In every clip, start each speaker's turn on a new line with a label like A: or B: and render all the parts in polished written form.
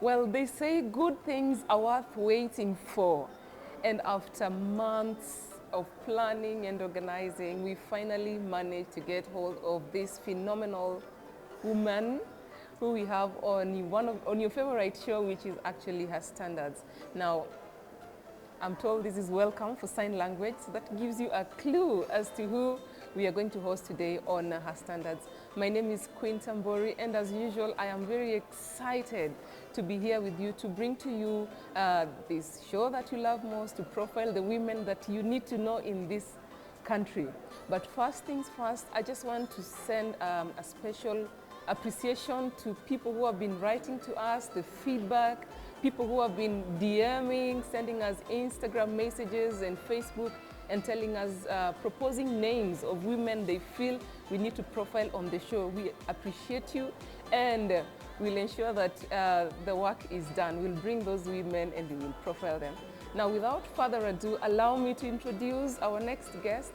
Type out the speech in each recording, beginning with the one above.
A: Well, they say good things are worth waiting for. And after months of planning and organizing, we finally managed to get hold of this phenomenal woman who we have on your favorite show, which is actually Her Standards. Now, I'm told this is welcome for sign language, so that gives you a clue as to who we are going to host today on Her Standards. My name is Queen Tambori, and as usual, I am very excited to be here with you to bring to you this show that you love most, to profile the women that you need to know in this country. But first things first, I just want to send a special appreciation to people who have been writing to us, the feedback, people who have been DMing, sending us Instagram messages and Facebook, and telling us, proposing names of women they feel we need to profile on the show. We appreciate you, and we'll ensure that the work is done. We'll bring those women and we will profile them. Now, without further ado, allow me to introduce our next guest.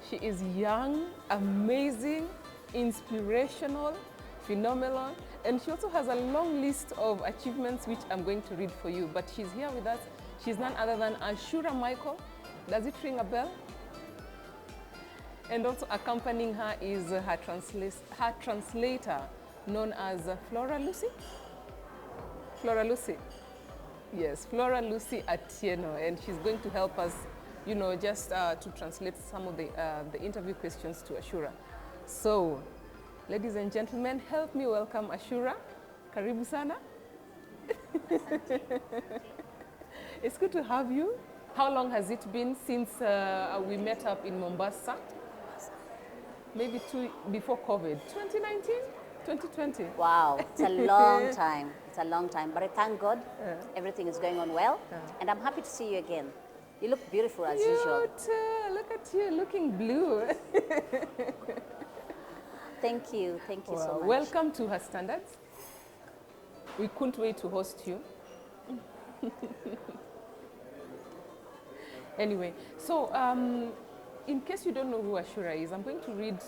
A: She is young, amazing, inspirational, phenomenal, and she also has a long list of achievements which I'm going to read for you. But she's here with us. She's none other than Ashura Michael. Does it ring a bell? And also accompanying her is her translator, known as Flora Lucy. Flora Lucy. Yes, Flora Lucy Atieno, and she's going to help us, you know, just to translate some of the interview questions to Ashura. So, ladies and gentlemen, help me welcome Ashura. Karibu sana. It's good to have you. How long has it been since we met up in Mombasa? Maybe before COVID. 2019? 2020?
B: Wow, it's a long time. It's a long time. But I thank God everything is going on well. And I'm happy to see you again. You look beautiful as usual.
A: You too. Look at you, looking blue.
B: Thank you. Thank you so much.
A: Welcome to Her Standards. We couldn't wait to host you. Anyway, so in case you don't know who Ashura is, I'm going to read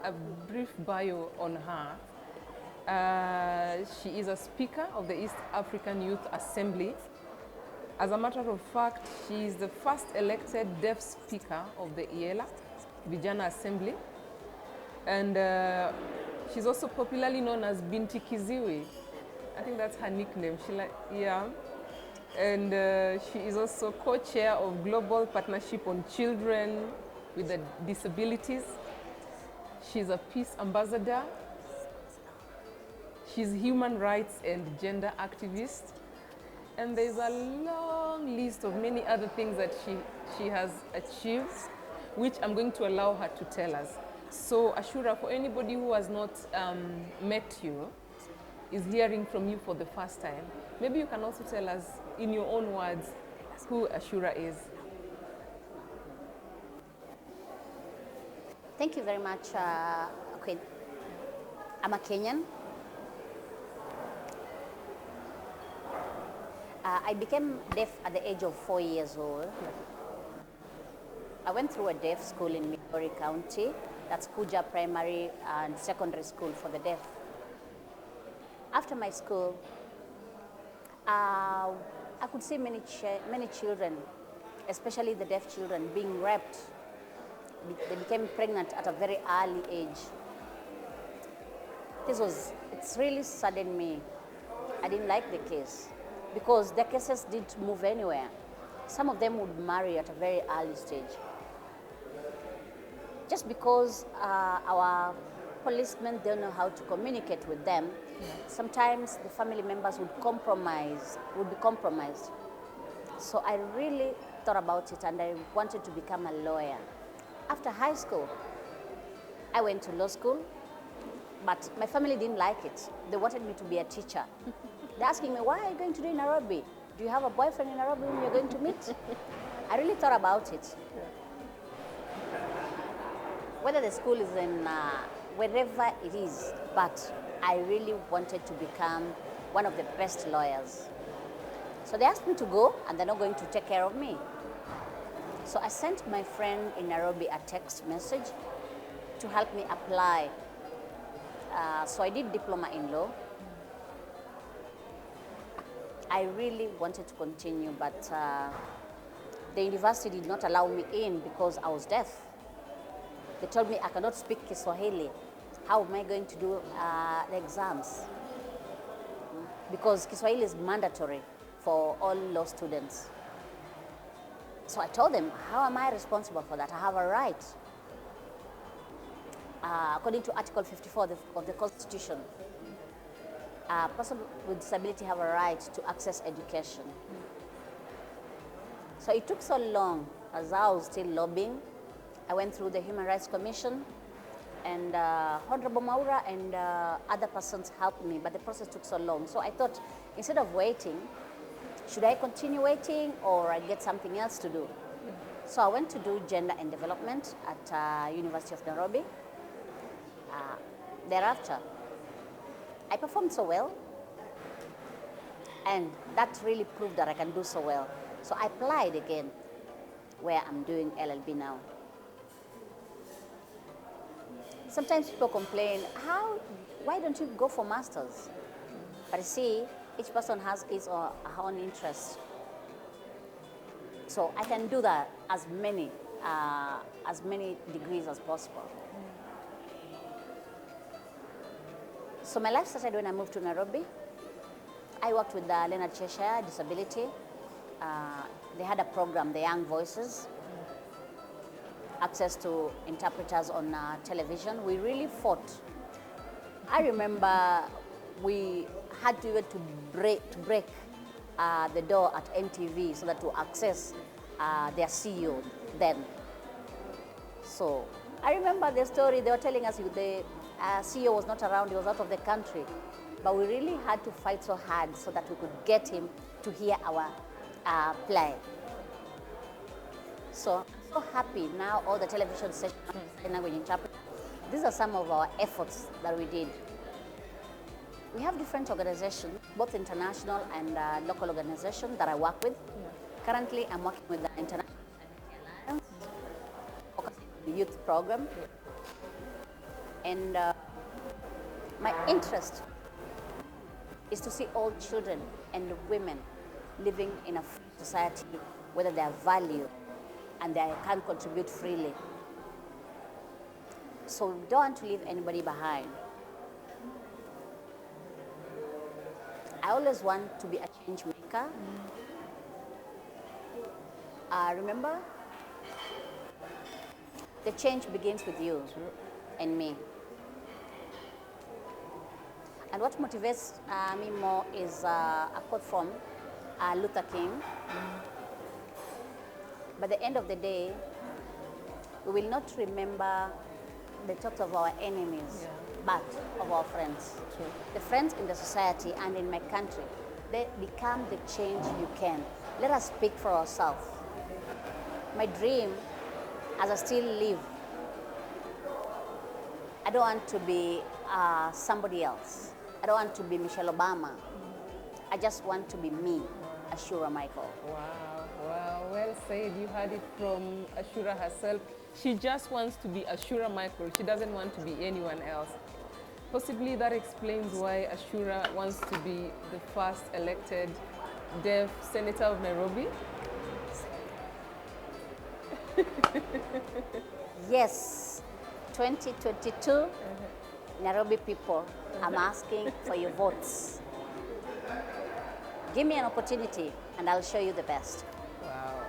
A: a brief bio on her. She is a speaker of the East African Youth Assembly. As a matter of fact, she is the first elected deaf speaker of the IELA, Vijana Assembly. And she's also popularly known as Binti Kiziwi. I think that's her nickname. Yeah. And she is also co-chair of Global Partnership on Children with Disabilities. She's a peace ambassador. She's human rights and gender activist. And there's a long list of many other things that she has achieved, which I'm going to allow her to tell us. So Ashura, for anybody who has not met you, is hearing from you for the first time, maybe you can also tell us in your own words who Ashura is.
B: Thank you very much, Queen. I'm a Kenyan. I became deaf at the age of 4 years old. I went through a deaf school in Migori County. That's Kuja Primary and Secondary School for the deaf. After my school, I could see many children, especially the deaf children, being raped. They became pregnant at a very early age. It's really saddened me. I didn't like the case because the cases didn't move anywhere. Some of them would marry at a very early stage. Just because our policemen don't know how to communicate with them, sometimes the family members would be compromised. So I really thought about it and I wanted to become a lawyer. After high school, I went to law school, but my family didn't like it. They wanted me to be a teacher. They're asking me, what are you going to do in Nairobi? Do you have a boyfriend in Nairobi whom you're going to meet? I really thought about it. Whether the school is in wherever it is, but I really wanted to become one of the best lawyers. So they asked me to go, and they're not going to take care of me. So I sent my friend in Nairobi a text message to help me apply. So I did diploma in law. I really wanted to continue, but the university did not allow me in because I was deaf. They told me I cannot speak Kiswahili. How am I going to do the exams? Because Kiswahili is mandatory for all law students. So I told them, how am I responsible for that? I have a right. According to Article 54 of the Constitution, a person with disability have a right to access education. So it took so long, as I was still lobbying. I went through the Human Rights Commission, and Honorable Maura and other persons helped me, but the process took so long. So I thought, instead of waiting, should I continue waiting or I get something else to do? So I went to do gender and development at University of Nairobi. Thereafter, I performed so well, and that really proved that I can do so well. So I applied again, where I'm doing LLB now. Sometimes people complain, why don't you go for masters? But you see, each person has his or her own interest. So I can do that as many degrees as possible. So my life started when I moved to Nairobi. I worked with Leonard Cheshire, Disability. They had a program, the Young Voices, access to interpreters on television. We really fought. I remember we had to even break the door at NTV so that to access their CEO then. So I remember the story, they were telling us the CEO was not around, he was out of the country. But we really had to fight so hard so that we could get him to hear our play. So I'm so happy now all the television stations language interpret. These are some of our efforts that we did. We have different organizations, both international and local organizations that I work with. Currently, I'm working with the International Alliance, focusing on the youth program. And my interest is to see all children and women living in a free society, whether they are valued and they can contribute freely. So we don't want to leave anybody behind. I always want to be a change maker. Remember, the change begins with you and me. And what motivates me more is a quote from Luther King. By the end of the day, we will not remember the thoughts of our enemies, but of our friends.
A: True.
B: The friends in the society and in my country, they become the change you can. Let us speak for ourselves. My dream, as I still live, I don't want to be somebody else. I don't want to be Michelle Obama. I just want to be me, Ashura Michael.
A: Wow, wow, well said. You heard it from Ashura herself. She just wants to be Ashura Michael. She doesn't want to be anyone else. Possibly that explains why Ashura wants to be the first elected deaf senator of Nairobi.
B: Yes, 2022, Nairobi people, I'm asking for your votes. Give me an opportunity and I'll show you the best.
A: Wow.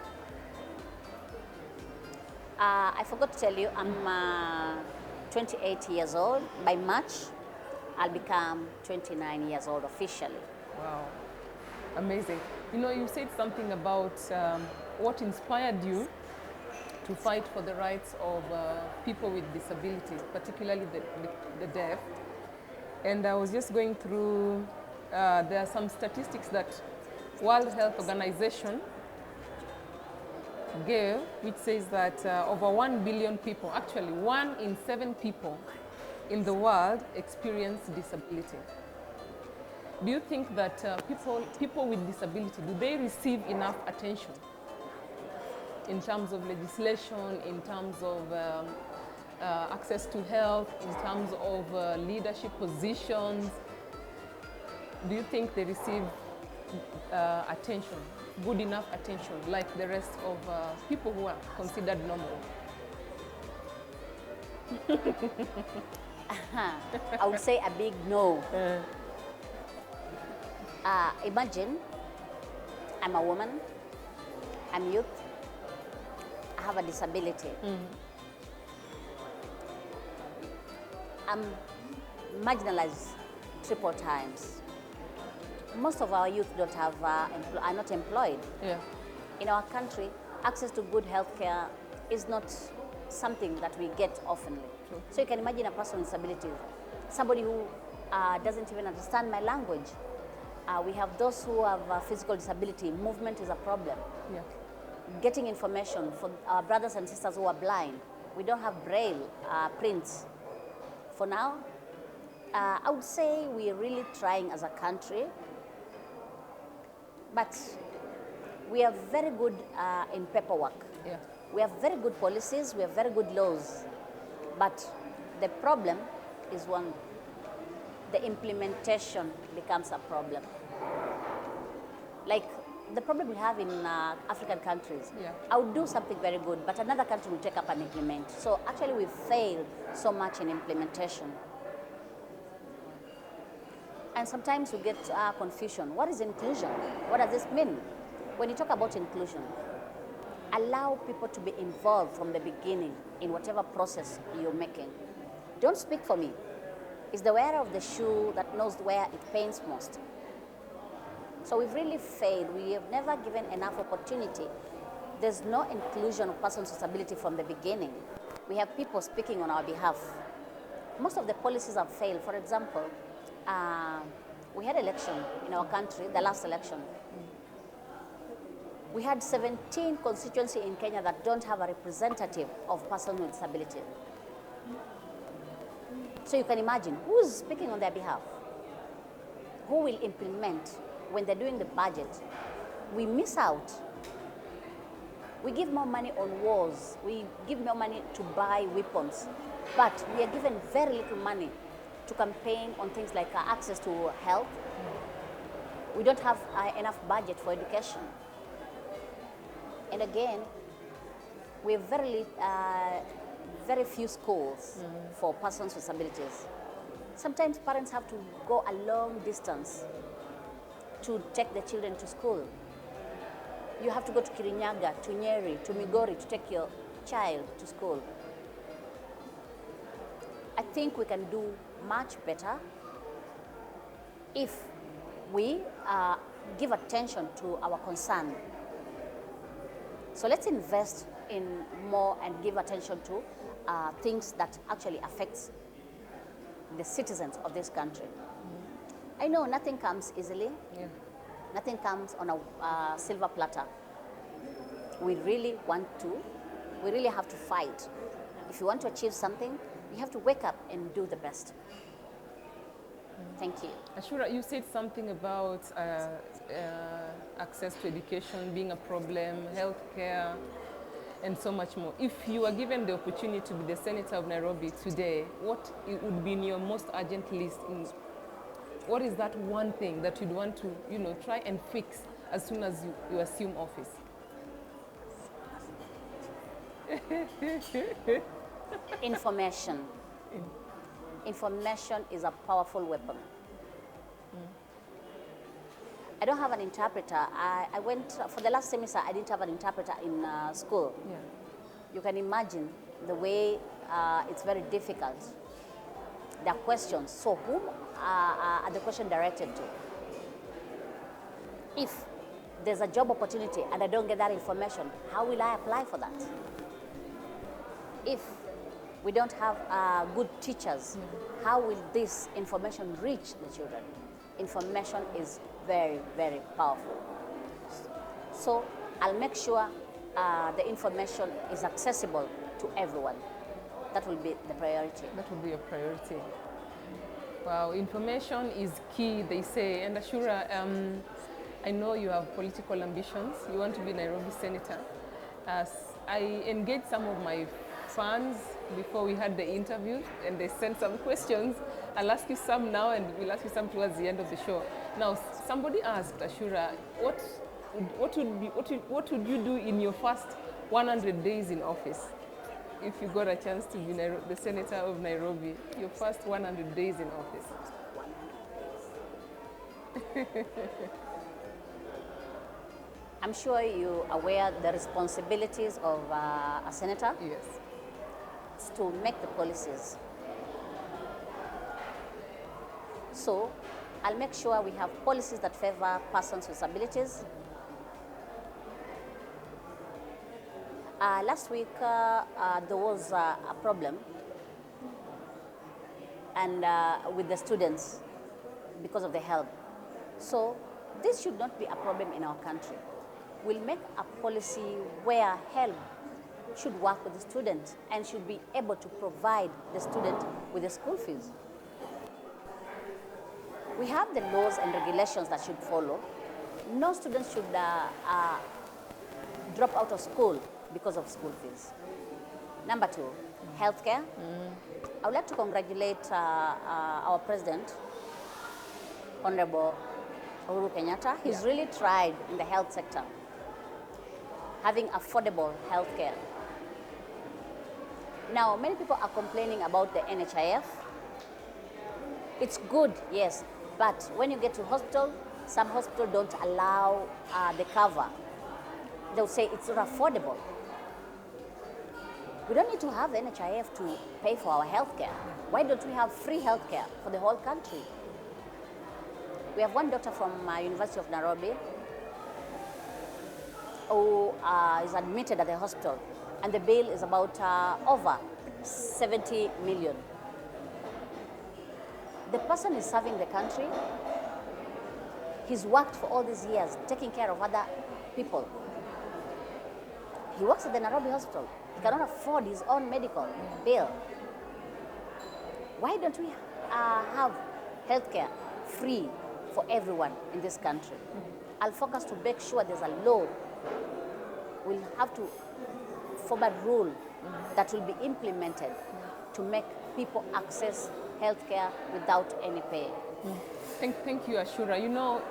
B: I forgot to tell you, I'm 28 years old. By March, I'll become 29 years old officially.
A: Wow, amazing. You know, you said something about what inspired you to fight for the rights of people with disabilities, particularly the deaf. And I was just going through, there are some statistics that World Health Organization gave, which says that over 1 billion people, actually 1 in 7 people in the world experience disability. Do you think that people with disability, do they receive enough attention in terms of legislation, in terms of access to health, in terms of leadership positions? Do you think they receive attention, good enough attention, like the rest of people who are considered normal?
B: I would say a big no. Imagine I'm a woman, I'm youth, I have a disability. I'm marginalized triple times. Most of our youth don't have, are not employed.
A: Yeah.
B: In our country, access to good health care is not something that we get oftenly.
A: True.
B: So you can imagine a person with disabilities, somebody who doesn't even understand my language. We have those who have physical disability. Movement is a problem.
A: Yeah.
B: Getting information for our brothers and sisters who are blind. We don't have braille prints. For now, I would say we are really trying as a country, but we are very good in paperwork.
A: Yeah.
B: We have very good policies, we have very good laws, but the problem is one, the implementation becomes a problem. Like the problem we have in African countries,
A: Yeah.
B: I would do something very good, but another country will take up and implement. So actually we fail so much in implementation. And sometimes we get confusion. What is inclusion? What does this mean? When you talk about inclusion, allow people to be involved from the beginning in whatever process you're making. Don't speak for me. It's the wearer of the shoe that knows where it pains most. So we've really failed. We have never given enough opportunity. There's no inclusion of persons with disability from the beginning. We have people speaking on our behalf. Most of the policies have failed. For example, we had election in our country, the last election. We had 17 constituencies in Kenya that don't have a representative of persons with disability. So you can imagine, who's speaking on their behalf? Who will implement when they're doing the budget? We miss out. We give more money on wars. We give more money to buy weapons. But we are given very little money to campaign on things like access to health. We don't have enough budget for education. And again, we have very few schools for persons with disabilities. Sometimes parents have to go a long distance to take the children to school. You have to go to Kirinyaga, to Nyeri, to Migori to take your child to school. I think we can do much better if we give attention to our concern. So let's invest in more and give attention to things that actually affects the citizens of this country. I know nothing comes easily.
A: Yeah.
B: Nothing comes on a silver platter. We really have to fight. If you want to achieve something, you have to wake up and do the best. Thank you.
A: Ashura, you said something about access to education being a problem, healthcare, and so much more. If you were given the opportunity to be the Senator of Nairobi today, what would be in your most urgent list? What is that one thing that you'd want to, try and fix as soon as you assume office?
B: Information. Information is a powerful weapon. I don't have an interpreter. I went, for the last semester, I didn't have an interpreter in school.
A: Yeah.
B: You can imagine the way it's very difficult. There are questions. So whom are the question directed to? If there's a job opportunity and I don't get that information, how will I apply for that? If we don't have good teachers, how will this information reach the children? Information is very, very powerful. So I'll make sure the information is accessible to everyone. That will be the priority.
A: That will be a priority. Wow, information is key, they say. And Ashura, I know you have political ambitions. You want to be Nairobi Senator. I engaged some of my fans before we had the interview, and they sent some questions I'll ask you some now, and we'll ask you some towards the end of the show. Now, somebody asked Ashura, what would you do in your first 100 days in office? If you got a chance to be the senator of Nairobi, your first 100 days in office.
B: I'm sure you're aware the responsibilities of a senator.
A: Yes.
B: It's to make the policies. So I'll make sure we have policies that favor persons with disabilities. Last week there was a problem and with the students because of the help. So this should not be a problem in our country. We'll make a policy where help should work with the student and should be able to provide the student with the school fees. We have the laws and regulations that should follow. No student should drop out of school because of school fees. Number two, healthcare. I would like to congratulate our president, Honorable Uhuru Kenyatta. He's really tried in the health sector, having affordable healthcare. Now, many people are complaining about the NHIF. It's good, yes, but when you get to hospital, some hospitals don't allow the cover. They'll say it's not affordable. We don't need to have the NHIF to pay for our healthcare. Why don't we have free healthcare for the whole country? We have one doctor from University of Nairobi who is admitted at the hospital, and the bill is about over 70 million. The person is serving the country. He's worked for all these years, taking care of other people. He works at the Nairobi hospital. He cannot afford his own medical bill. Why don't we have healthcare free for everyone in this country? I'll focus to make sure there's a law. We'll have to form a rule that will be implemented to make people access healthcare without any pay.
A: Thank you, Ashura. You know,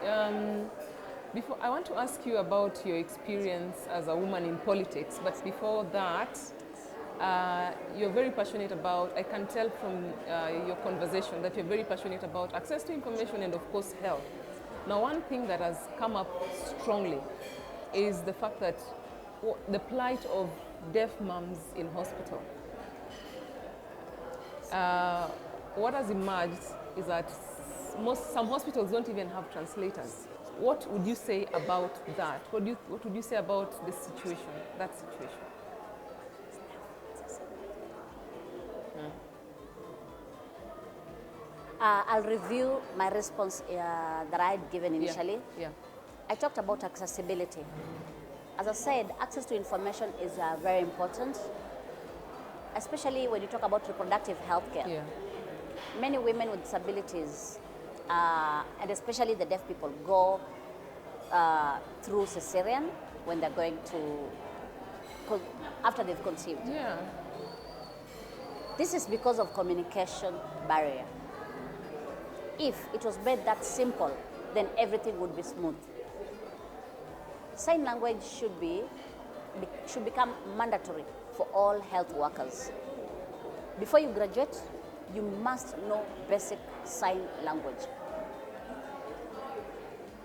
A: before I want to ask you about your experience as a woman in politics, but before that, you're very passionate about, I can tell from your conversation that you're very passionate about access to information and of course health. Now, one thing that has come up strongly is the fact that the plight of deaf moms in hospital. What has emerged is that some hospitals don't even have translators. What would you say about that? What would you say about this situation, that situation?
B: I'll review my response that I had given initially.
A: Yeah.
B: I talked about accessibility. As I said, access to information is very important, especially when you talk about reproductive health care.
A: Yeah.
B: Many women with disabilities, and especially the deaf people, go through cesarean when they're going to, after they've conceived.
A: Yeah.
B: This is because of communication barrier. If it was made that simple, then everything would be smooth. Sign language should become mandatory for all health workers. Before you graduate, you must know basic sign language.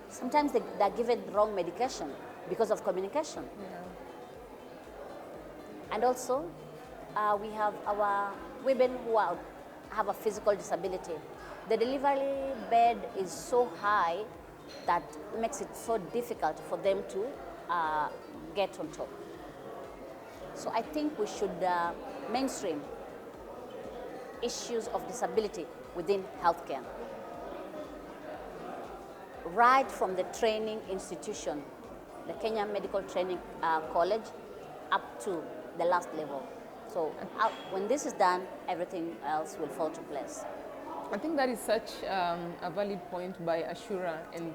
B: Sometimes they're given wrong medication because of communication.
A: Yeah.
B: And also, we have our women who have a physical disability. The delivery bed is so high that makes it so difficult for them to get on top. So I think we should mainstream issues of disability within healthcare. Right from the training institution, the Kenya Medical Training College, up to the last level. So when this is done, everything else will fall to place.
A: I think that is such a valid point by Ashura, and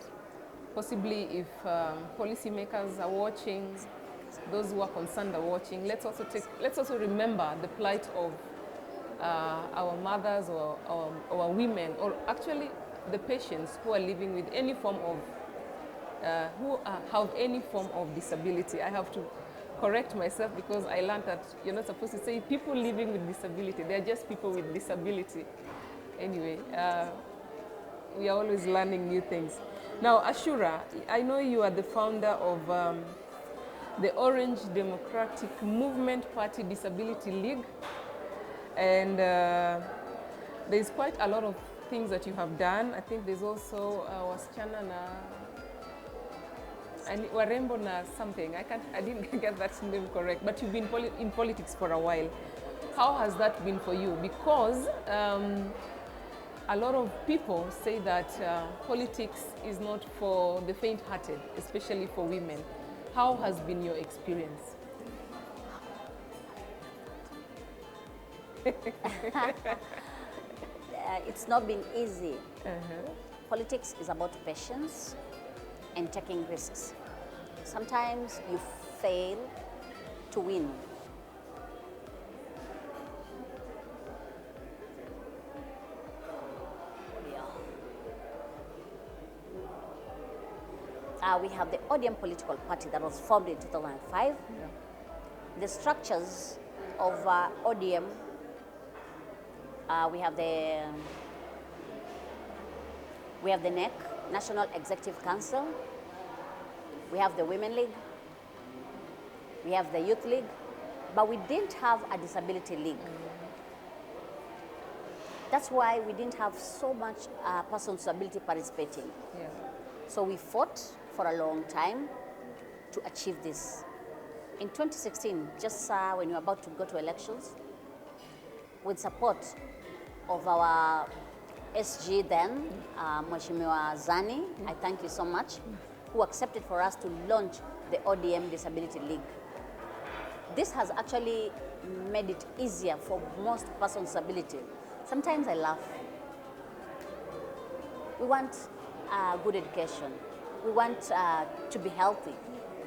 A: possibly if policymakers are watching, those who are concerned are watching, let's also remember the plight of our mothers or our women, or actually the patients who are living with any form of, have any form of disability. I have to correct myself because I learned that you're not supposed to say people living with disability. They're just people with disability. Anyway, we are always learning new things. Now, Ashura, I know you are the founder of the Orange Democratic Movement Party Disability League, and there's quite a lot of things that you have done. I think there's also wasichana na and warembo na something. I didn't get that name correct, but you've been in politics for a while. How has that been for you? Because a lot of people say that politics is not for the faint-hearted, especially for women. How has been your experience?
B: It's not been easy. Politics is about patience and taking risks. Sometimes you fail to win. We have the ODM political party that was formed in 2005. Yeah. The structures of ODM, we have the NEC, National Executive Council. We have the Women League. We have the Youth League, but we didn't have a Disability League. That's why we didn't have so much persons with disability participating. Yeah. So we fought for a long time to achieve this. In 2016, just when we were about to go to elections, with support of our SG then, Mheshimiwa Zani, I thank you so much, who accepted for us to launch the ODM Disability League. This has actually made it easier for most persons with disability. Sometimes I laugh. We want good education. We want to be healthy.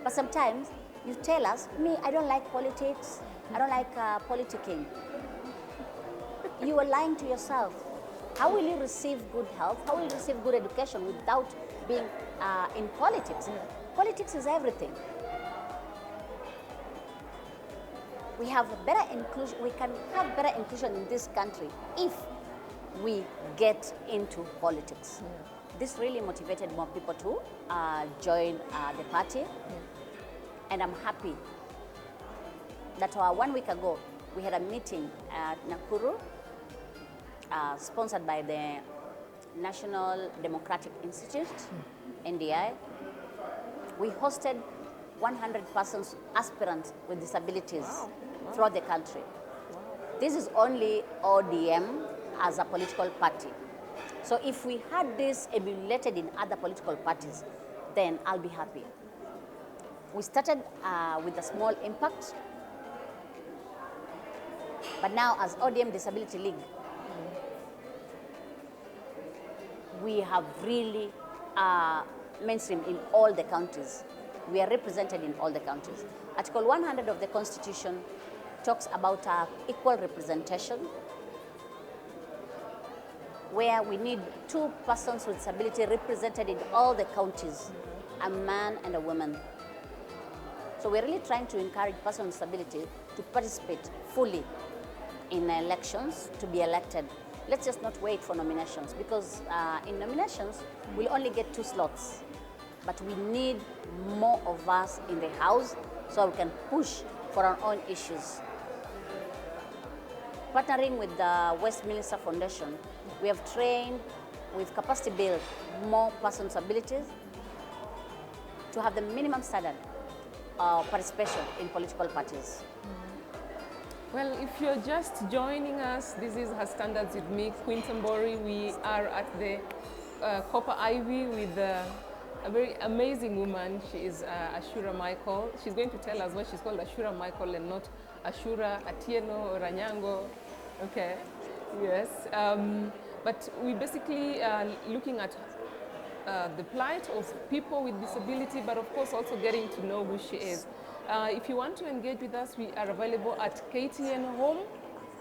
B: But sometimes you tell us, me, I don't like politics. I don't like politicking. You are lying to yourself. How will you receive good health? How will you receive good education without being in politics? Politics is everything. We have better inclusion. We can have better inclusion in this country if we get into politics. This really motivated more people to join the party. And I'm happy that 1 week ago, we had a meeting at Nakuru, sponsored by the National Democratic Institute, NDI. We hosted 100 persons, aspirants with disabilities throughout the country. This is only ODM as a political party. So if we had this emulated in other political parties, then I'll be happy. We started with a small impact, but now as ODM Disability League, we have really mainstream in all the counties. We are represented in all the counties. Article 100 of the Constitution talks about equal representation, where we need 2 persons with disability represented in all the counties, a man and a woman. So we're really trying to encourage persons with disability to participate fully in elections, to be elected. Let's just not wait for nominations, because in nominations, we'll only get 2 slots. But we need more of us in the House so we can push for our own issues. Partnering with the Westminster Foundation, we have trained, we've capacity built more persons with disabilities to have the minimum standard of participation in political parties.
A: Well, if you're just joining us, this is Her Standards with me, Queen Tambori. We are at the Copper Ivy with a very amazing woman. She is Ashura Michael. She's going to tell us why she's called Ashura Michael and not Ashura, Atieno, or Ranyango. Okay, yes. But we basically are looking at the plight of people with disability, but of course also getting to know who she is. If you want to engage with us, we are available at KTN Home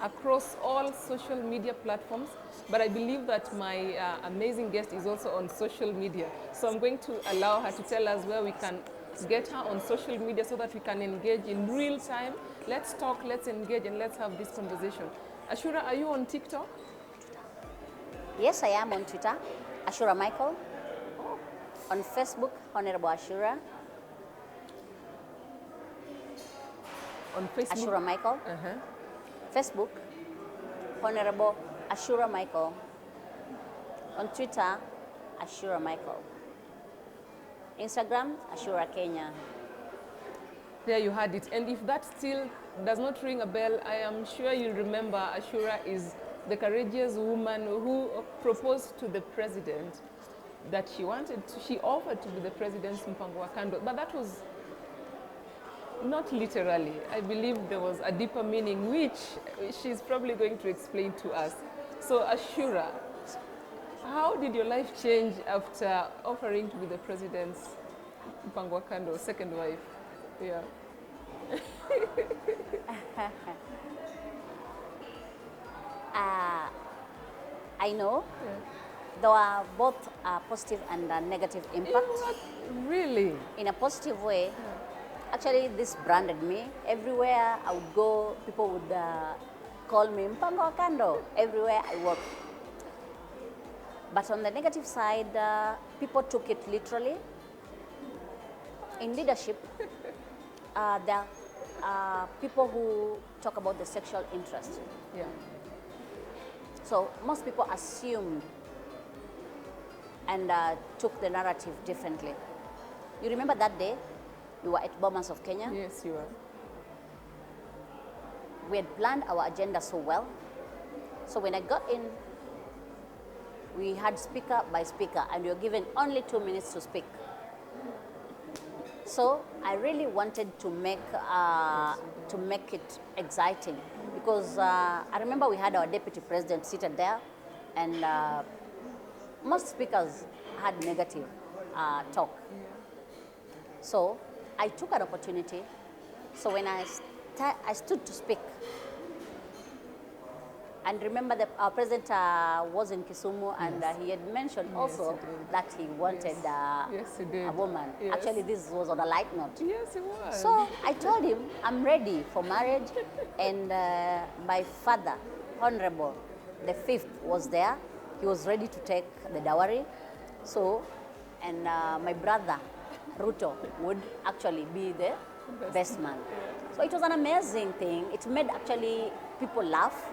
A: across all social media platforms. But I believe that my amazing guest is also on social media. So I'm going to allow her to tell us where we can get her on social media so that we can engage in real time. Let's talk, let's engage, and let's have this conversation. Ashura, are you on TikTok?
B: Yes, I am on Twitter, Ashura Michael. On Facebook, Honorable Ashura.
A: On Facebook?
B: Ashura Michael. Facebook, Honorable Ashura Michael. On Twitter, Ashura Michael. Instagram, Ashura Kenya.
A: There you had it. And if that still does not ring a bell, I am sure you'll remember Ashura is the courageous woman who proposed to the president that she offered to be the president's mpango wa kando. But that was not literally. I believe there was a deeper meaning, which she's probably going to explain to us. So Ashura, how did your life change after offering to be the president's mpango wa kando, second wife? Yeah.
B: I know there were both positive and negative impacts.
A: Really?
B: In a positive way, actually this branded me. Everywhere I would go, people would call me Mpango wa Kando everywhere I work. But on the negative side, people took it literally. In leadership, there are people who talk about the sexual interest.
A: Yeah.
B: So most people assumed and took the narrative differently. You remember that day? We were at Bomas of Kenya.
A: Yes, you are.
B: We had planned our agenda so well. So when I got in, we had speaker by speaker, and we were given only 2 minutes to speak. So I really wanted to make it exciting, because I remember we had our deputy president seated there, and most speakers had negative talk. So I took an opportunity. So when I stood to speak, and remember that our president was in Kisumu, and he had mentioned also that he wanted a woman.
A: Yes.
B: Actually, this was on a light note.
A: Yes, it was.
B: So I told him I'm ready for marriage, and my father, Honorable, the fifth, was there. He was ready to take the dowry. So, and my brother, Ruto, would actually be the best man. So it was an amazing thing. It made actually people laugh.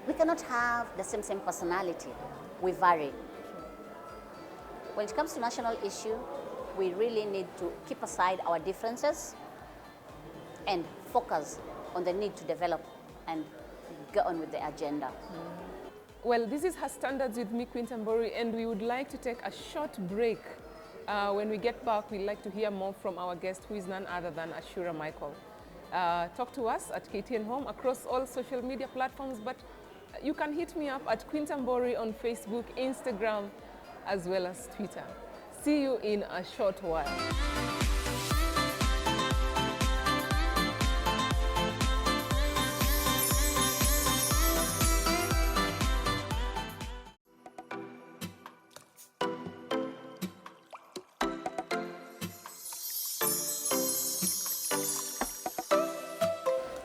B: We cannot have the same personality. We vary. When it comes to national issue, we really need to keep aside our differences and focus on the need to develop and go on with the agenda.
A: Well, this is Her Standards with me, Queen Tambori, and we would like to take a short break. When we get back, we'd like to hear more from our guest, who is none other than Ashura Michael. Talk to us at KTN Home across all social media platforms, but you can hit me up at Queen Tambori on Facebook, Instagram, as well as Twitter. See you in a short while.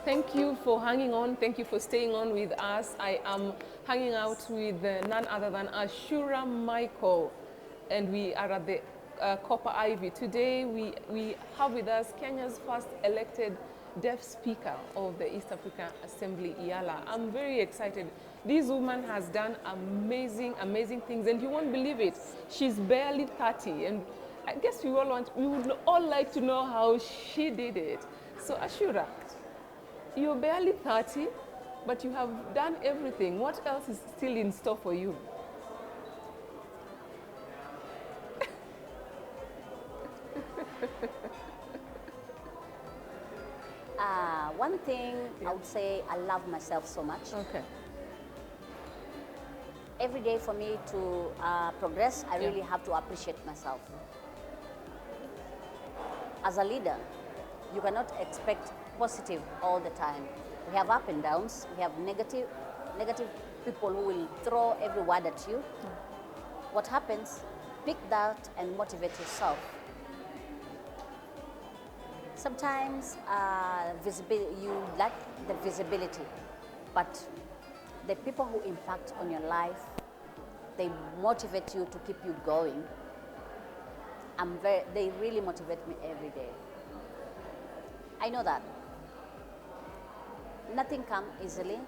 A: Thank you for hanging on. Thank you for staying on with us. I am hanging out with none other than Ashura Michael, and we are at the Copper Ivy. Today we have with us Kenya's first elected deaf speaker of the East African Assembly, IALA. I'm very excited. This woman has done amazing, amazing things, and you won't believe it. She's barely 30, and I guess we would all like to know how she did it. So Ashura, you're barely 30, but you have done everything. What else is still in store for you?
B: One thing I would say, I love myself so much.
A: Okay.
B: Every day for me to progress, I really have to appreciate myself. As a leader, you cannot expect positive all the time. We have up and downs. We have negative people who will throw every word at you. What happens? Pick that and motivate yourself. Sometimes you lack the visibility, but the people who impact on your life, they motivate you to keep you going. They really motivate me every day. I know that nothing comes easily,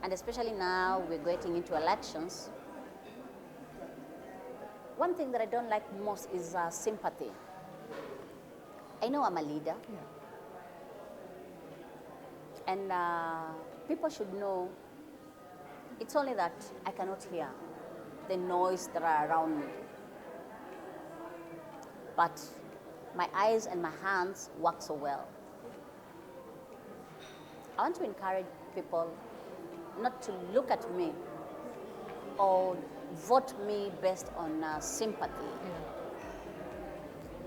B: and especially now we're getting into elections. One thing that I don't like most is sympathy. I know I'm a leader, and people should know it's only that I cannot hear the noise that are around me. But my eyes and my hands work so well. I want to encourage people not to look at me or vote me based on sympathy.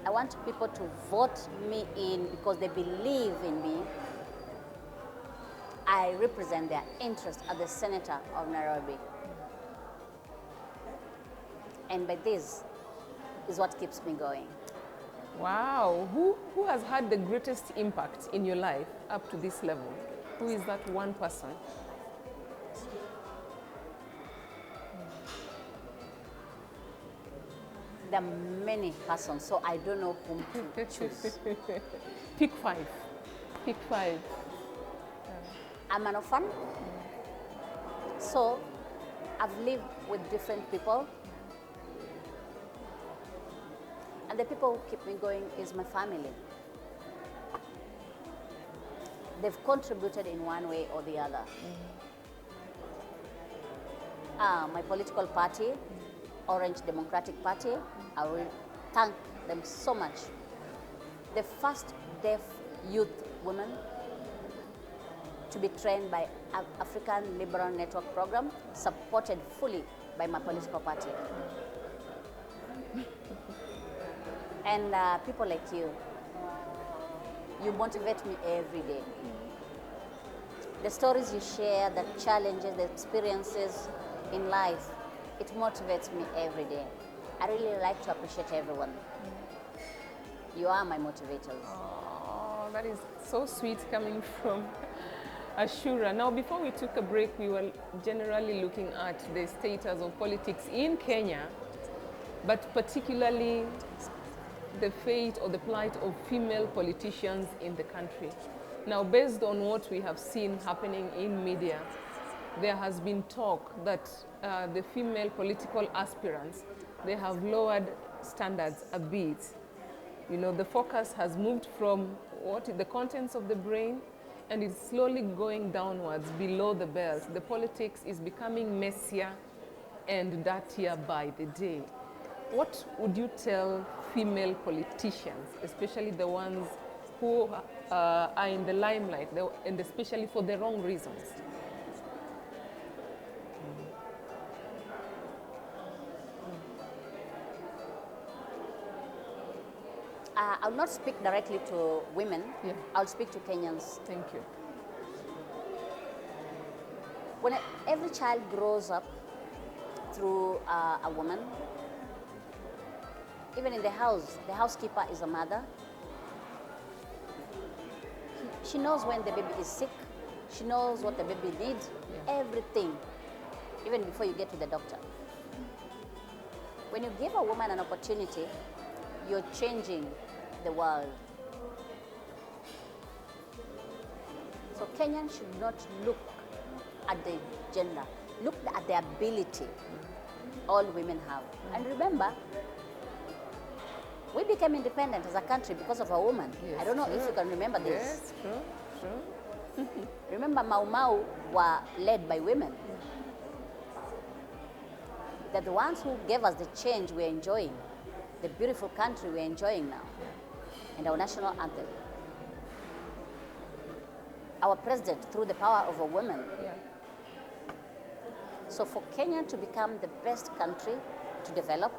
B: I want people to vote me in because they believe in me. I represent their interest as the senator of Nairobi. And by this is what keeps me going.
A: Wow. Who has had the greatest impact in your life up to this level? Who is that one person?
B: There are many persons, so I don't know whom to choose.
A: Pick five. Pick five.
B: I'm an orphan, so I've lived with different people. And the people who keep me going is my family. They've contributed in one way or the other. My political party, Orange Democratic Party, I will thank them so much. The first deaf youth women to be trained by African Liberal Network Program, supported fully by my political party. And people like you motivate me every day. The stories you share, the challenges, the experiences in life, it motivates me every day. I really like to appreciate everyone. You are my motivators.
A: Oh, that is so sweet coming from Ashura. Now, before we took a break, we were generally looking at the status of politics in Kenya, but particularly the fate or the plight of female politicians in the country. Now, based on what we have seen happening in media, there has been talk that the female political aspirants, they have lowered standards a bit. You know, the focus has moved from the contents of the brain, and it's slowly going downwards below the belt. The politics is becoming messier and dirtier by the day. What would you tell female politicians, especially the ones who are in the limelight, and especially for the wrong reasons?
B: I'll not speak directly to women. I'll speak to Kenyans.
A: Thank you.
B: When every child grows up through a woman, even in the house, the housekeeper is a mother. She knows when the baby is sick. She knows what the baby needs, everything, even before you get to the doctor. When you give a woman an opportunity, you're changing the world. So Kenyans should not look at the gender, look at the ability all women have. And remember, we became independent as a country because of a woman.
A: Yes,
B: I don't know if you can remember this.
A: Yes, true.
B: Remember, Mau Mau were led by women. They're the ones who gave us the change we're enjoying, the beautiful country we're enjoying now, and our national anthem. Our president, through the power of a woman. So for Kenya to become the best country to develop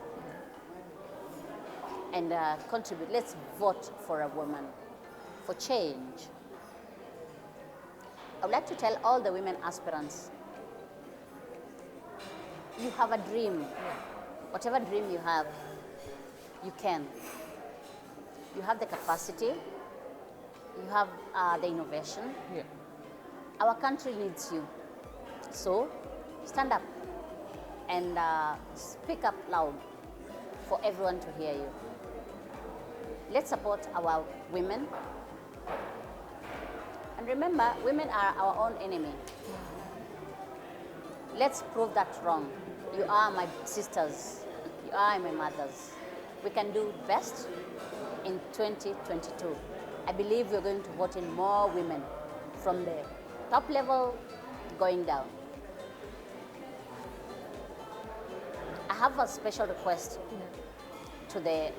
B: and contribute, let's vote for a woman, for change. I would like to tell all the women aspirants, you have a dream. Whatever dream you have, you can. You have the capacity, you have the innovation.
A: Yeah.
B: Our country needs you. So stand up and speak up loud for everyone to hear you. Let's support our women. And remember, women are our own enemy. Let's prove that wrong. You are my sisters. You are my mothers. We can do best in 2022. I believe we're going to vote in more women from the top level going down. I have a special request to the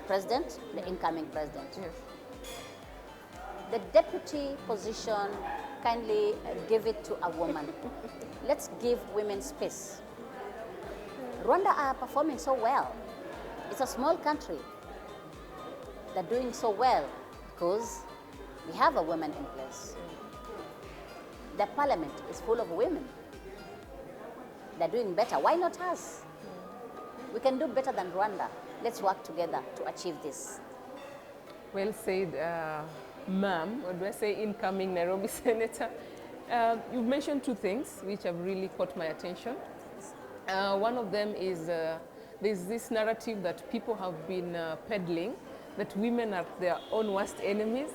B: president, the incoming president.
A: Yes.
B: The deputy position, kindly give it to a woman. Let's give women space. Rwanda are performing so well. It's a small country. They're doing so well because we have a woman in place. The parliament is full of women. They're doing better. Why not us? We can do better than Rwanda. Let's work together to achieve this.
A: Well said, ma'am, or do I say incoming Nairobi Senator? You've mentioned two things which have really caught my attention. One of them is there's this narrative that people have been peddling, that women are their own worst enemies.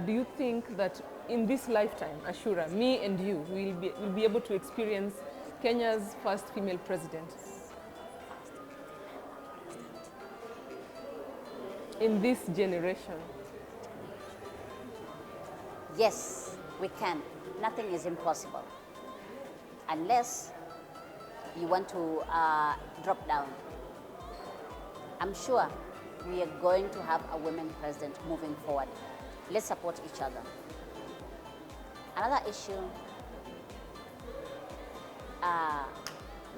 A: Do you think that in this lifetime, Ashura, me and you will be able to experience Kenya's first female president? In this generation?
B: Yes, we can. Nothing is impossible. Unless you want to drop down. I'm sure we are going to have a women president moving forward. Let's support each other. Another issue,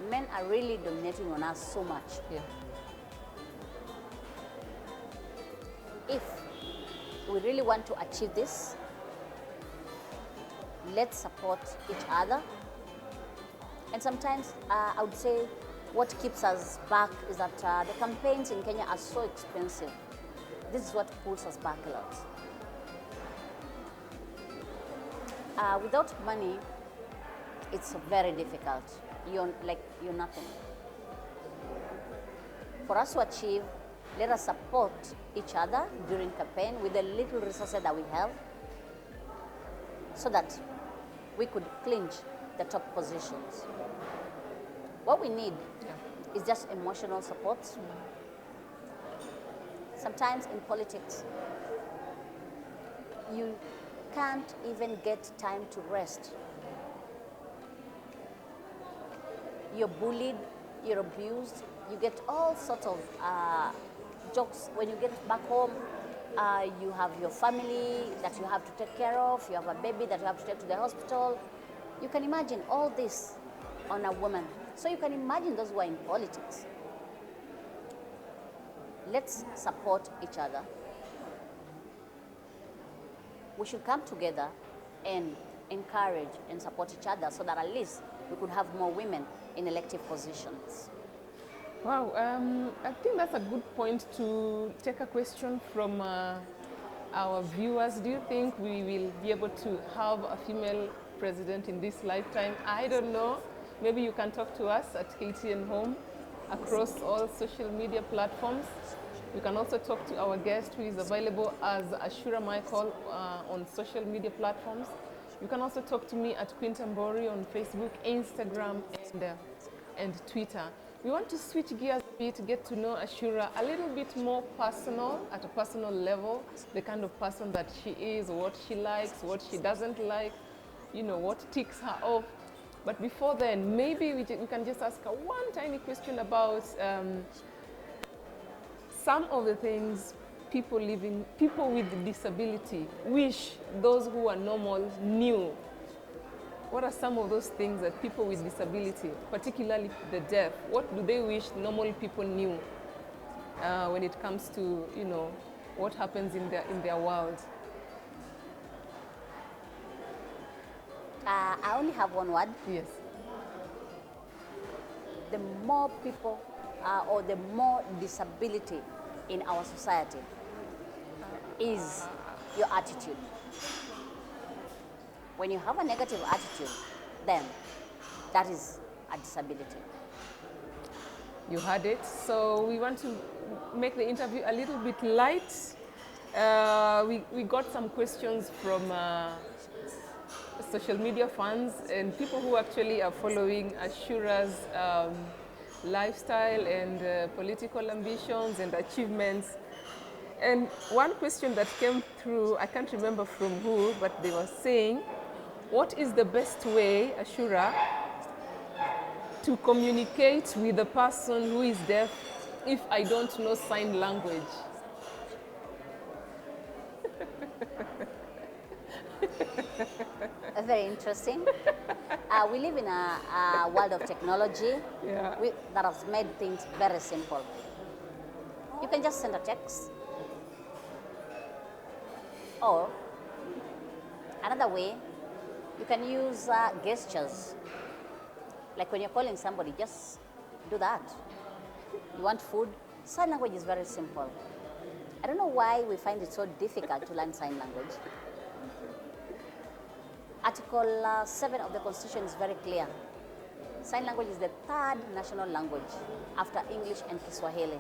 B: men are really dominating on us so much.
A: Yeah.
B: If we really want to achieve this, let's support each other. And sometimes I would say what keeps us back is that the campaigns in Kenya are so expensive. This is what pulls us back a lot. Without money, it's very difficult. You're nothing. For us to achieve, let us support each other during campaign with the little resources that we have so that we could clinch the top positions. What we need is just emotional support. Sometimes in politics, you can't even get time to rest. You're bullied, you're abused, you get all sorts of jokes. When you get back home, you have your family that you have to take care of, you have a baby that you have to take to the hospital. You can imagine all this on a woman. So you can imagine those who are in politics. Let's support each other. We should come together and encourage and support each other so that at least we could have more women in elective positions.
A: Wow, I think that's a good point to take a question from our viewers. Do you think we will be able to have a female president in this lifetime? I don't know. Maybe you can talk to us at KTN Home across all social media platforms. You can also talk to our guest who is available as Ashura Michael on social media platforms. You can also talk to me at Quintambori on Facebook, Instagram, and Twitter. We want to switch gears a bit, get to know Ashura a little bit more personal, at a personal level, the kind of person that she is, what she likes, what she doesn't like, you know, what ticks her off. But before then, maybe we can just ask her one tiny question about some of the things people with disability wish those who are normal knew. What are some of those things that people with disability, particularly the deaf, what do they wish normal people knew when it comes to, you know, what happens in their world?
B: I only have one word.
A: Yes.
B: The more people or the more disability in our society is your attitude. When you have a negative attitude, then that is a disability.
A: You heard it. So we want to make the interview a little bit light. We got some questions from social media fans and people who actually are following Ashura's lifestyle and political ambitions and achievements. And one question that came through, I can't remember from who, but they were saying, what is the best way, Ashura, to communicate with a person who is deaf if I don't know sign language?
B: Very interesting. We live in a world of technology that has made things very simple. You can just send a text. Or another way, you can use gestures. Like when you're calling somebody, just do that. You want food? Sign language is very simple. I don't know why we find it so difficult to learn sign language. Article 7 of the Constitution is very clear. Sign language is the third national language after English and Kiswahili.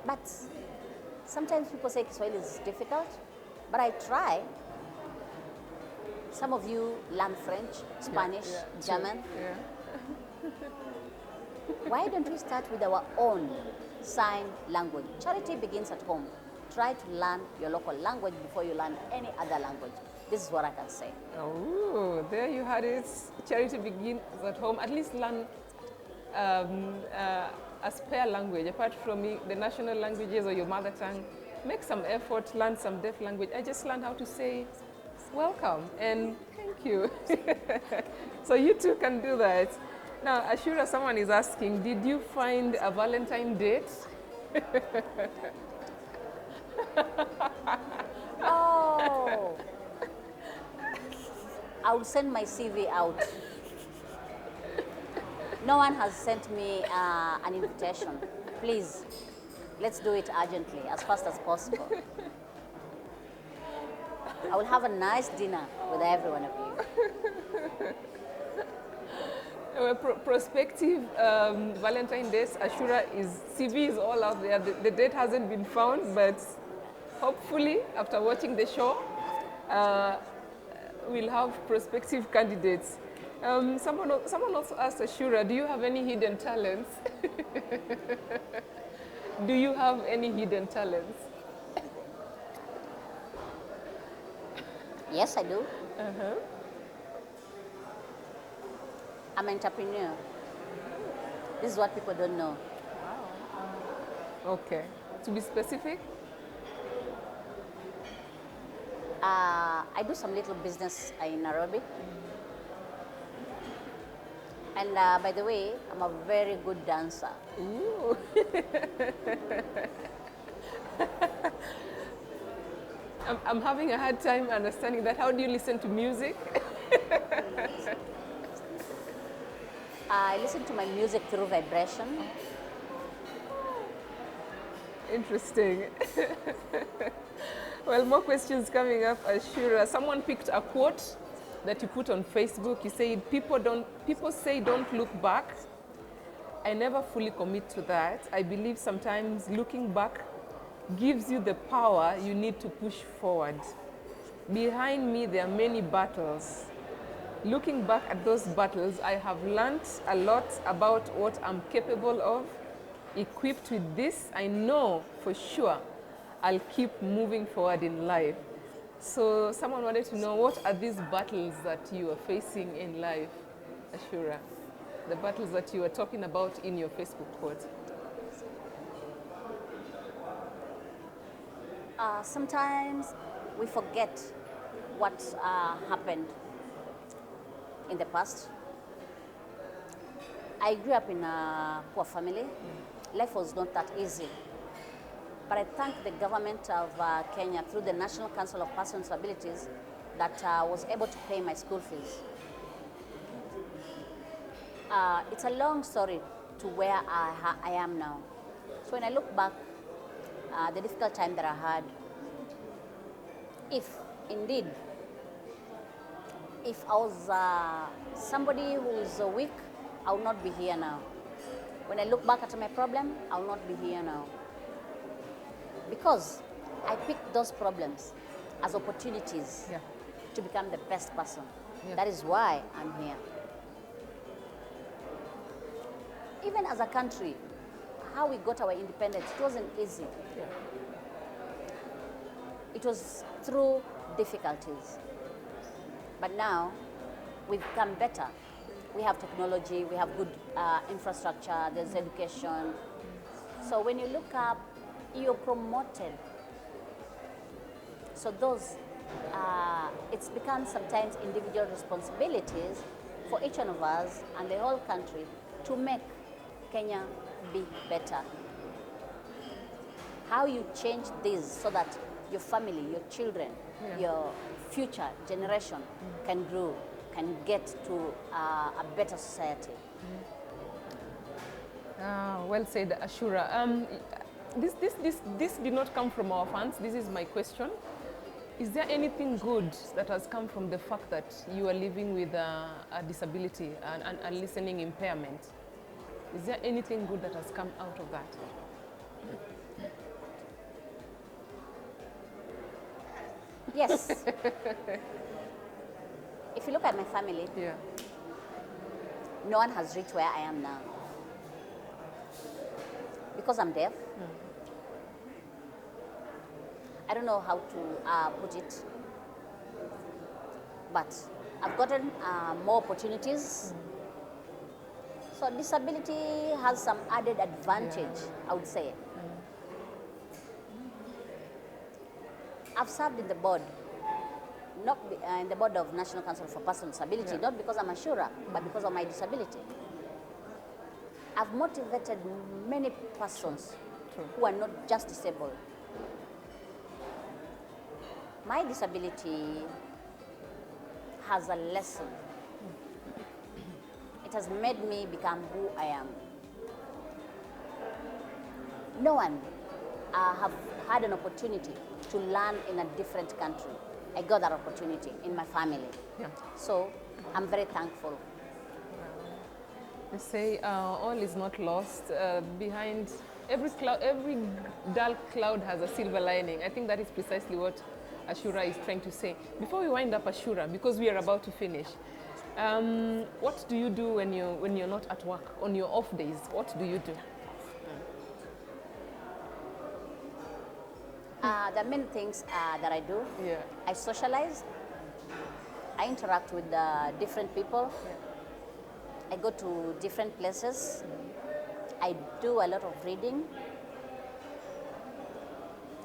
B: But sometimes people say Kiswahili is difficult, but I try. Some of you learn French, Spanish, German. Why don't we start with our own sign language? Charity begins at home. Try to learn your local language before you learn any other language. This is what I can say.
A: Oh, there you had it. Charity begins at home. At least learn a spare language, apart from the national languages or your mother tongue. Make some effort, learn some deaf language. I just learned how to say welcome and thank you. So you too can do that. Now, Ashura, someone is asking, did you find a Valentine date?
B: Oh, I will send my CV out. No one has sent me an invitation. Please, let's do it urgently, as fast as possible. I will have a nice dinner with every one of you.
A: Prospective Valentine days, Ashura CV is all out there. The date hasn't been found, but hopefully after watching the show, we'll have prospective candidates. Someone also asked Ashura, do you have any hidden talents? Do you have any hidden talents?
B: Yes, I do. I'm an entrepreneur. This is what people don't know.
A: Okay. To be specific?
B: I do some little business in Nairobi. And by the way, I'm a very good dancer.
A: Ooh. I'm having a hard time understanding that. How do you listen to music?
B: I listen to my music through vibration.
A: Interesting. Well, more questions coming up, Ashura. Someone picked a quote that you put on Facebook. You said, people say don't look back. I never fully commit to that. I believe sometimes looking back gives you the power you need to push forward. Behind me, there are many battles. Looking back at those battles, I have learned a lot about what I'm capable of. Equipped with this, I know for sure I'll keep moving forward in life. So someone wanted to know, what are these battles that you are facing in life, Ashura? The battles that you were talking about in your Facebook quote.
B: Sometimes we forget what happened in the past. I grew up in a poor family. Life was not that easy. But I thank the government of Kenya through the National Council of Persons with Disabilities that was able to pay my school fees. It's a long story to where I am now. So when I look back, the difficult time that I had, if indeed, if I was somebody who is weak, I would not be here now. When I look back at my problem, I will not be here now. Because I picked those problems as opportunities to become the best person. That is why I'm here. Even as a country, how we got our independence, it wasn't easy. It was through difficulties. But now, we've become better. We have technology, we have good infrastructure, there's education. So when you look up, you're promoted. So those, it's become sometimes individual responsibilities for each one of us and the whole country to make Kenya be better. How you change this so that your family, your children, your future generation can grow, can get to a better society.
A: Well said, Ashura. This did not come from our fans. This is my question. Is there anything good that has come from the fact that you are living with a disability and a listening impairment? Is there anything good that has come out of that?
B: Yes. If you look at my family, no one has reached where I am now. Because I'm deaf, I don't know how to put it, but I've gotten more opportunities. So disability has some added advantage, I would say. I've served in the board, in the board of National Council for Persons with Disability, not because I'm Ashura, but because of my disability. I've motivated many persons who are not just disabled. My disability has a lesson. It has made me become who I am. No one have had an opportunity to learn in a different country. I got that opportunity in my family. So I'm very thankful.
A: They say all is not lost. Behind every dark cloud has a silver lining. I think that is precisely what Ashura is trying to say. Before we wind up, Ashura, because we are about to finish, what do you do when you're not at work, on your off days? What do you do?
B: There are many things that I do. I socialize. I interact with different people. I go to different places. I do a lot of reading.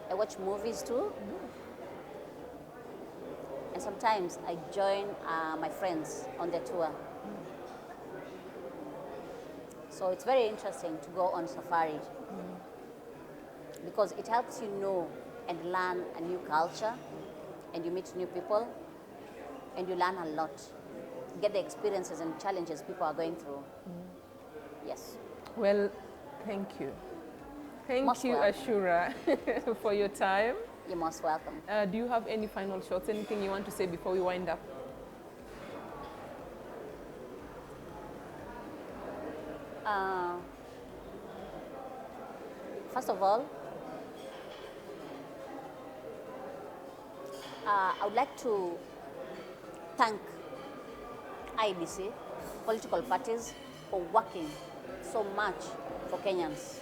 B: I watch movies too. And sometimes I join my friends on their tour. So it's very interesting to go on safari because it helps you know and learn a new culture, and you meet new people, and you learn a lot. Get the experiences and challenges people are going through. Yes.
A: Well, thank you. Thank you, Ashura, for your time.
B: You're most welcome.
A: Do you have any final shots, anything you want to say before we wind up?
B: First of all, I would like to thank IDC, political parties, for working so much for Kenyans.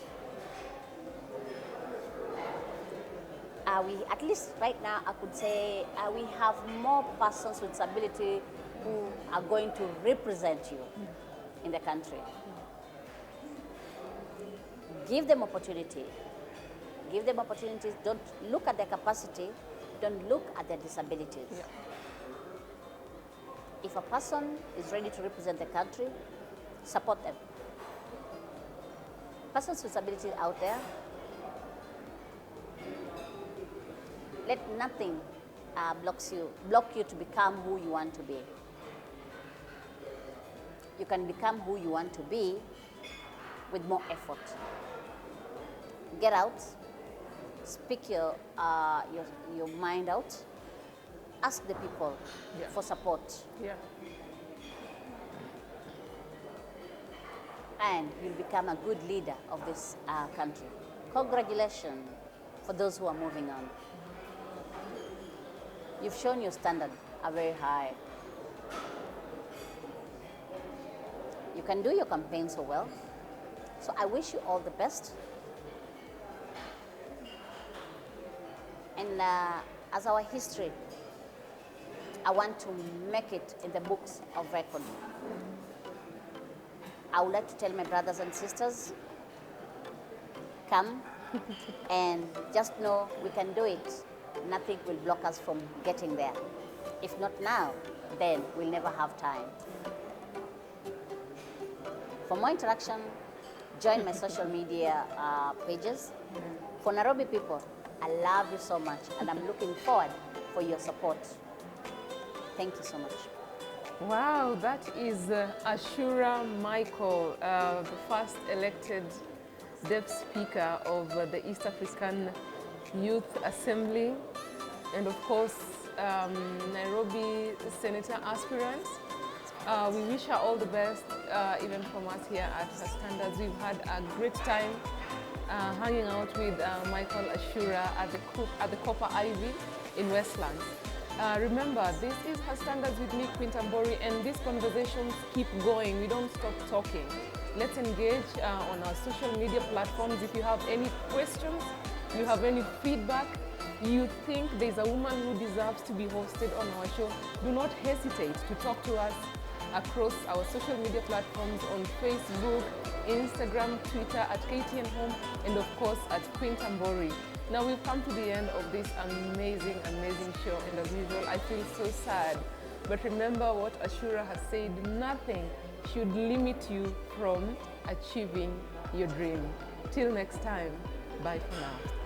B: We, at least right now, I could say we have more persons with disability who are going to represent you in the country. Give them opportunity. Give them opportunities. Don't look at their capacity. Don't look at their disabilities. If a person is ready to represent the country, support them. Persons with disabilities out there, let nothing block you to become who you want to be. You can become who you want to be with more effort. Get out, speak your mind out, ask the people for support.
A: Yeah.
B: And you'll become a good leader of this country. Congratulations for those who are moving on. You've shown your standard are very high. You can do your campaign so well. So I wish you all the best. And as our history, I want to make it in the books of record. I would like to tell my brothers and sisters, come and just know we can do it. Nothing will block us from getting there. If not now, then we'll never have time. For more interaction, join my social media pages. For Nairobi people, I love you so much and I'm looking forward for your support. Thank you so much.
A: Wow, that is Ashura Michael, the first elected Deaf Speaker of the East African Youth Assembly, and of course Nairobi Senator aspirant. We wish her all the best, even from us here at Her Standards. We've had a great time hanging out with Michael Ashura at the Copper Ivy in Westlands. Remember, this is Her Standards with me, Quintambori, and these conversations keep going. We don't stop talking. Let's engage on our social media platforms. If you have any questions, you have any feedback, you think there's a woman who deserves to be hosted on our show, do not hesitate to talk to us across our social media platforms on Facebook, Instagram, Twitter at KTN Home, and of course at Quintambori. Now we've come to the end of this amazing, amazing show, and as usual, I feel so sad. But remember what Ashura has said, nothing should limit you from achieving your dream. Till next time, bye for now.